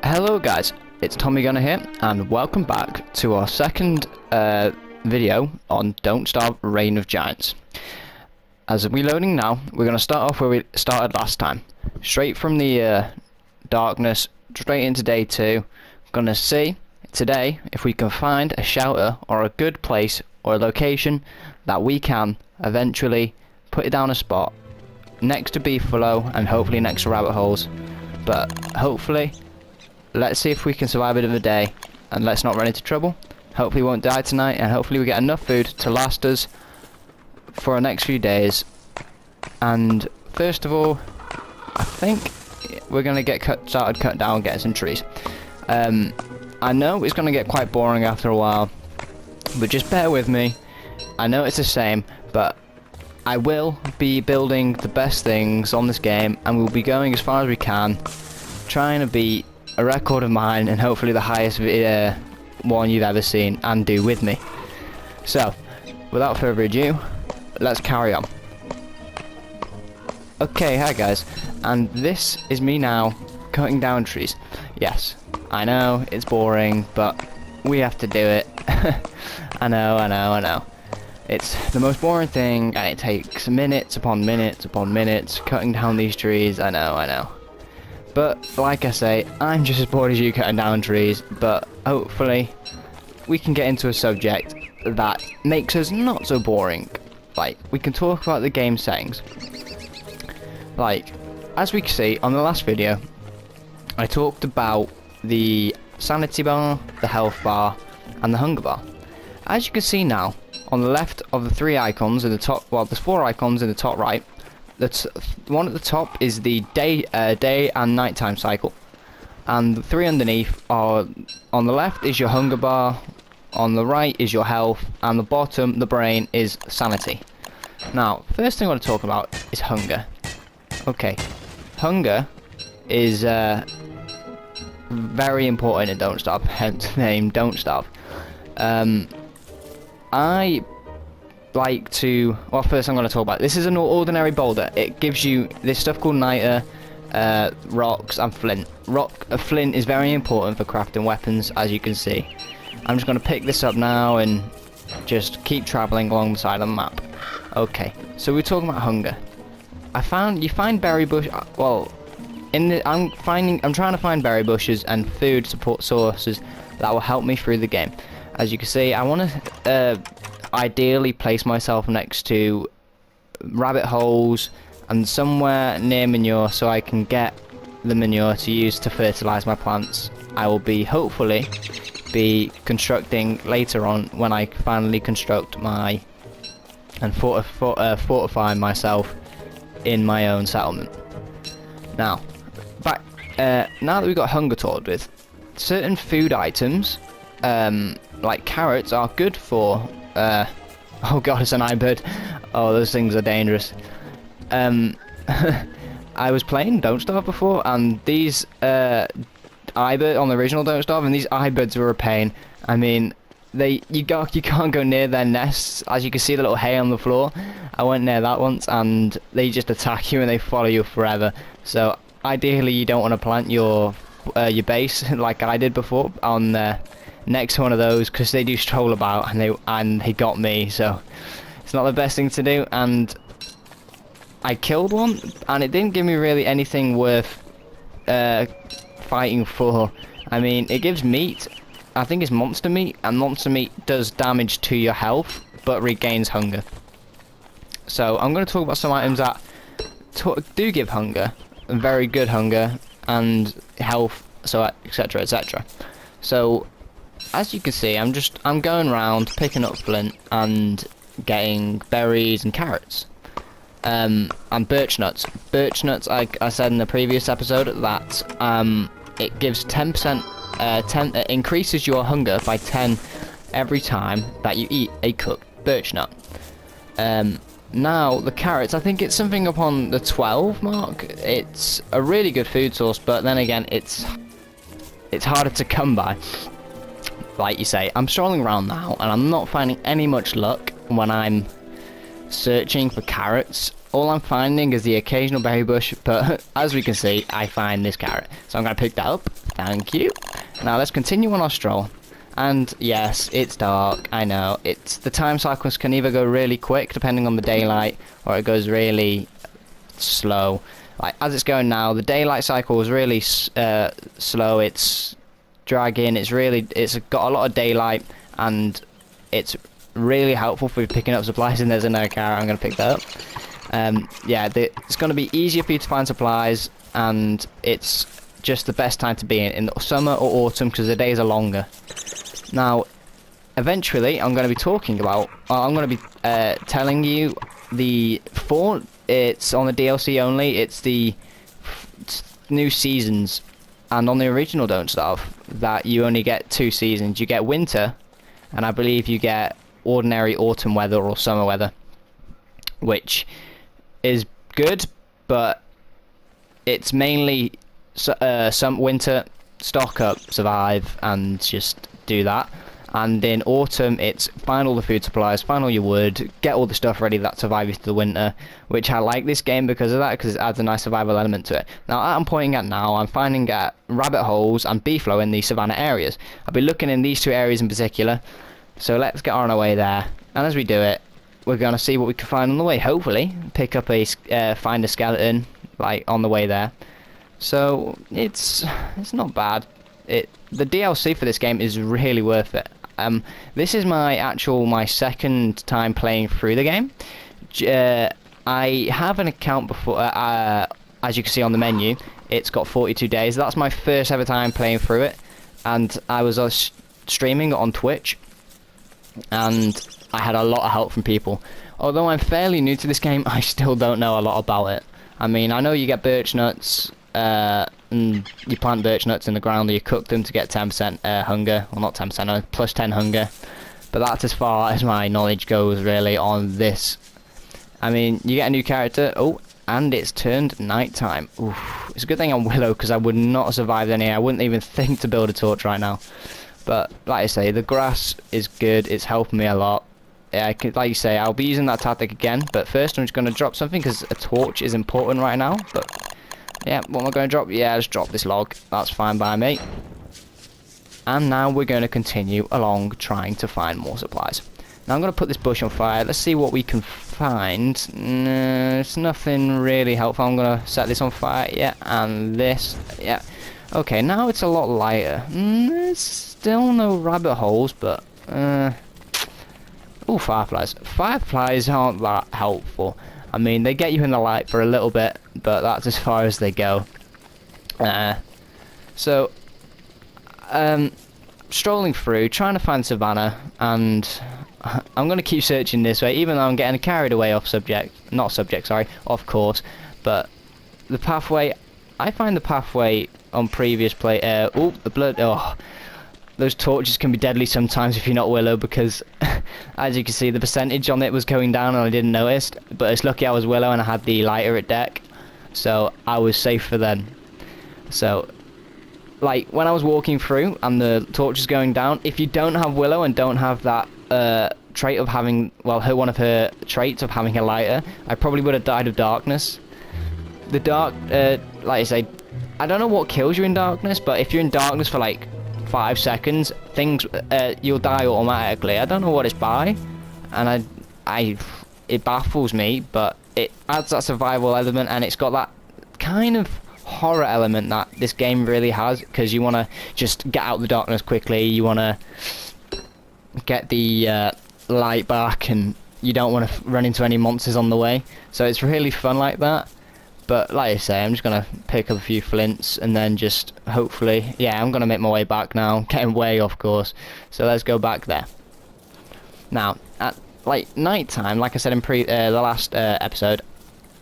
Hello guys, it's Tommy Gunner here, and welcome back to our second video on Don't Starve Reign of Giants. As we're loading now, we're going to start off where we started last time. Straight from the darkness, straight into day 2. Going to see today if we can find a shelter or a good place or a location that we can eventually put it down a spot next to Beefalo and hopefully next to rabbit holes. But hopefully, let's see if we can survive a bit of a day and let's not run into trouble. Hopefully we won't die tonight, and hopefully we get enough food to last us for our next few days. And first of all, I think we're going to get started cut down, getting some trees. I know it's going to get quite boring after a while, but just bear with me. I know it's the same, but I will be building the best things on this game, and we'll be going as far as we can, trying to beat a record of mine and hopefully the highest one you've ever seen, and do with me. So, without further ado, let's carry on. Okay, hi guys, and this is me now cutting down trees. Yes, I know it's boring, but we have to do it. I know. It's the most boring thing, and it takes minutes upon minutes upon minutes cutting down these trees. I know. But like I say, I'm just as bored as you cutting down trees, but hopefully we can get into a subject that makes us not so boring. Like, we can talk about the game settings. Like, as we can see on the last video, I talked about the sanity bar, the health bar, and the hunger bar. As you can see now, on the left of the 3 icons in the top, well, there's 4 icons in the top right. The one at the top is the day and nighttime cycle, and the 3 underneath are, on the left is your hunger bar, on the right is your health, and the bottom, the brain, is sanity. Now, first thing I want to talk about is hunger. Okay, hunger is very important in Don't Starve, hence the name Don't Starve. I like to, well, first I'm going to talk about, this is an ordinary boulder. It gives you this stuff called niter, rocks, and flint. Flint is very important for crafting weapons, as you can see. I'm just going to pick this up now and just keep traveling along the side of the map. Okay, so we're talking about hunger. You find berry bush, well, I'm trying to find berry bushes and food support sources that will help me through the game. As you can see, I want to ideally place myself next to rabbit holes and somewhere near manure, so I can get the manure to use to fertilize my plants. I will hopefully be constructing later on when I finally construct my and fortify myself in my own settlement. Now, now that we've got hunger talked with, certain food items like carrots are good for oh god, it's an iBird. Oh, those things are dangerous. I was playing Don't Starve before, and these iBird on the original Don't Starve, and these iBirds were a pain. I mean, you can't go near their nests. As you can see, the little hay on the floor. I went near that once, and they just attack you and they follow you forever. So ideally, you don't want to plant your base like I did before on next to one of those, because they do stroll about, and they got me. So it's not the best thing to do. And I killed one, and it didn't give me really anything worth fighting for. I mean, it gives meat. I think it's monster meat, and monster meat does damage to your health but regains hunger. So I'm going to talk about some items that do give hunger, and very good hunger, and health, so etc. So as you can see, I'm going around picking up flint and getting berries and carrots, and birch nuts. Birch nuts, I said in the previous episode that it gives 10%. It increases your hunger by 10 every time that you eat a cooked birch nut. Now the carrots, I think it's something upon the 12 mark. It's a really good food source, but then again, it's harder to come by. Like you say, I'm strolling around now, and I'm not finding any much luck when I'm searching for carrots. All I'm finding is the occasional berry bush, but as we can see, I find this carrot. So I'm going to pick that up, Thank you. Now let's continue on our stroll. And yes, it's dark, I know. The time cycles can either go really quick, depending on the daylight, or it goes really slow. Like, as it's going now, the daylight cycle is really slow, it's dragging, it's got a lot of daylight, and it's really helpful for picking up supplies, and there's another carrot, I'm going to pick that up. Yeah, it's going to be easier for you to find supplies, and it's just the best time to be in the summer or autumn, because the days are longer. Now, eventually, I'm going to be talking about, I'm going to be telling you the fort. It's on the DLC only. It's the new seasons, and on the original Don't Starve, that you only get 2 seasons. You get winter, and I believe you get ordinary autumn weather or summer weather, which is good, but it's mainly some winter, stock up, survive, and just do that. And in autumn, it's find all the food supplies, find all your wood, get all the stuff ready that survive you through the winter, which I like this game because of that, because it adds a nice survival element to it. Now, I'm pointing at now, I'm finding rabbit holes and beefalo in the savannah areas. I'll be looking in these 2 areas in particular, so let's get on our way there. And as we do it, we're going to see what we can find on the way. Hopefully, pick up find a skeleton, like, on the way there. So, it's not bad. The DLC for this game is really worth it. This is my second time playing through the game. I have an account before, as you can see on the menu, it's got 42 days. That's my first ever time playing through it, and I was streaming on Twitch, and I had a lot of help from people. Although I'm fairly new to this game, I still don't know a lot about it. I mean, I know you get birch nuts, and you plant birch nuts in the ground, or you cook them to get 10% hunger, well, not 10%, plus 10 hunger, but that's as far as my knowledge goes really on this. I mean, you get a new character, oh, and it's turned nighttime. Oof. It's a good thing I'm Willow, because I would not have survived any. I wouldn't even think to build a torch right now. But like I say, the grass is good, it's helping me a lot. Yeah, like you say, I'll be using that tactic again, but first I'm just going to drop something, because a torch is important right now. But yeah, what am I going to drop? Yeah, just drop this log. That's fine by me. And now we're going to continue along trying to find more supplies. Now I'm going to put this bush on fire. Let's see what we can find. It's nothing really helpful. I'm going to set this on fire. Yeah, and this. Yeah. Okay, now it's a lot lighter. There's still no rabbit holes, but... Oh, fireflies. Fireflies aren't that helpful. I mean, they get you in the light for a little bit, but that's as far as they go. So, strolling through, trying to find savannah, and I'm going to keep searching this way, even though I'm getting carried away off off course. But the pathway, I find the pathway on previous play, oh, the blood, oh. Those torches can be deadly sometimes if you're not Willow, because as you can see, the percentage on it was going down and I didn't notice. But it's lucky I was Willow and I had the lighter at deck, so I was safe for then. So, like, when I was walking through and the torch is going down, if you don't have Willow and don't have that trait of having, well, one of her traits of having a lighter, I probably would have died of darkness. The dark, like I say, I don't know what kills you in darkness, but if you're in darkness for like 5 seconds, you'll die automatically. I don't know what it's by, and it baffles me, but it adds that survival element, and it's got that kind of horror element that this game really has, because you want to just get out the darkness quickly, you want to get the light back, and you don't want to run into any monsters on the way, so it's really fun like that. But like I say, I'm just going to pick up a few flints and then just hopefully... Yeah, I'm going to make my way back now. Getting way off course. So let's go back there. Now, at like night time, like I said in the last episode,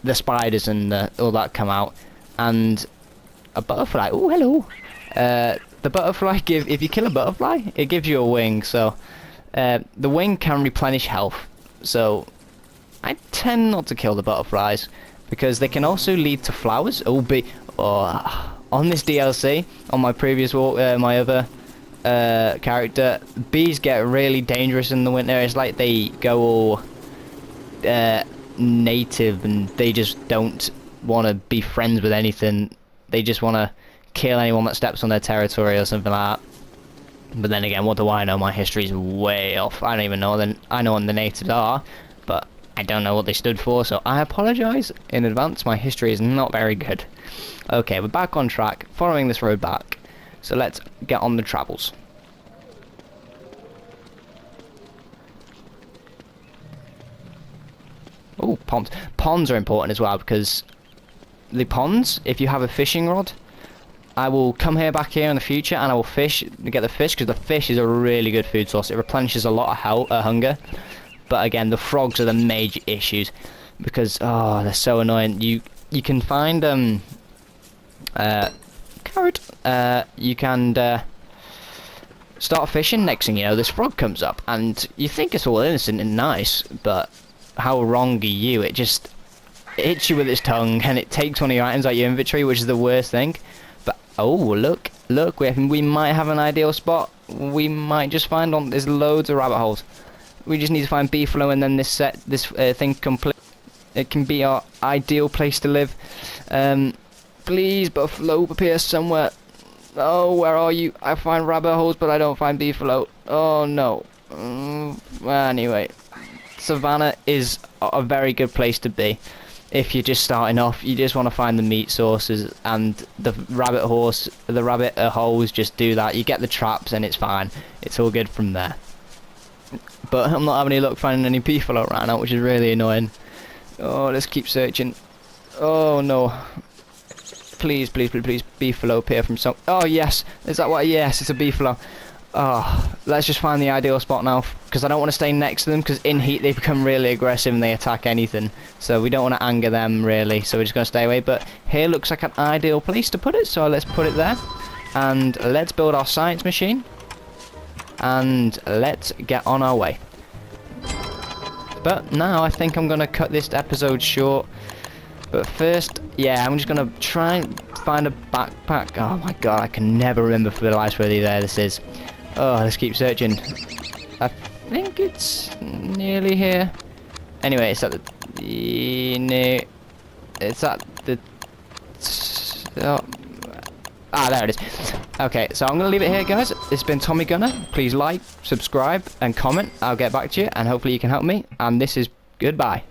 the spiders and all that come out. And a butterfly. Oh, hello. The butterfly, if you kill a butterfly, it gives you a wing. So the wing can replenish health. So I tend not to kill the butterflies, because they can also lead to flowers. On this DLC, on my previous walk, my other character, bees get really dangerous in the winter. It's like they go all native, and they just don't want to be friends with anything. They just want to kill anyone that steps on their territory or something like that. But then again, what do I know? My history's way off. I don't even know. I know what the natives are, but I don't know what they stood for, so I apologise in advance. My history is not very good. Okay, we're back on track, following this road back. So let's get on the travels. Oh, ponds. Ponds are important as well, because the ponds, if you have a fishing rod, I will come here back here in the future and I will fish to get the fish, because the fish is a really good food source. It replenishes a lot of hunger. But again, the frogs are the major issues, because oh, they're so annoying. You can find carrot. You can start fishing. Next thing you know, this frog comes up, and you think it's all innocent and nice, but how wrong are you? It just hits you with its tongue, and it takes one of your items out of your inventory, which is the worst thing. But oh, look, we might have an ideal spot. We might just find on. There's loads of rabbit holes. We just need to find beefalo, and then this thing complete. It can be our ideal place to live. Please, buffalo, appear somewhere. Oh, where are you? I find rabbit holes, but I don't find beefalo. Oh no. Well, anyway, savannah is a very good place to be. If you're just starting off, you just want to find the meat sources, and the rabbit holes just do that. You get the traps, and it's fine. It's all good from there. But I'm not having any luck finding any beefalo right now, which is really annoying. Oh, let's keep searching. Oh no. Please, please, please, please, beefalo appear from some... Oh yes, is that what? Yes, it's a beefalo. Oh, let's just find the ideal spot now, because I don't want to stay next to them, because in heat they become really aggressive and they attack anything. So we don't want to anger them really, so we're just going to stay away. But here looks like an ideal place to put it, so let's put it there. And let's build our science machine. And let's get on our way. But now I think I'm going to cut this episode short. But first, yeah, I'm just going to try and find a backpack. Oh my god, I can never remember for the life where this is. Oh, let's keep searching. I think it's nearly here. Anyway, it's at the... It's at the... Oh. Ah, there it is. Okay, so I'm going to leave it here, guys. It's been Tommy Gunner. Please like, subscribe, and comment. I'll get back to you, and hopefully you can help me. And this is goodbye.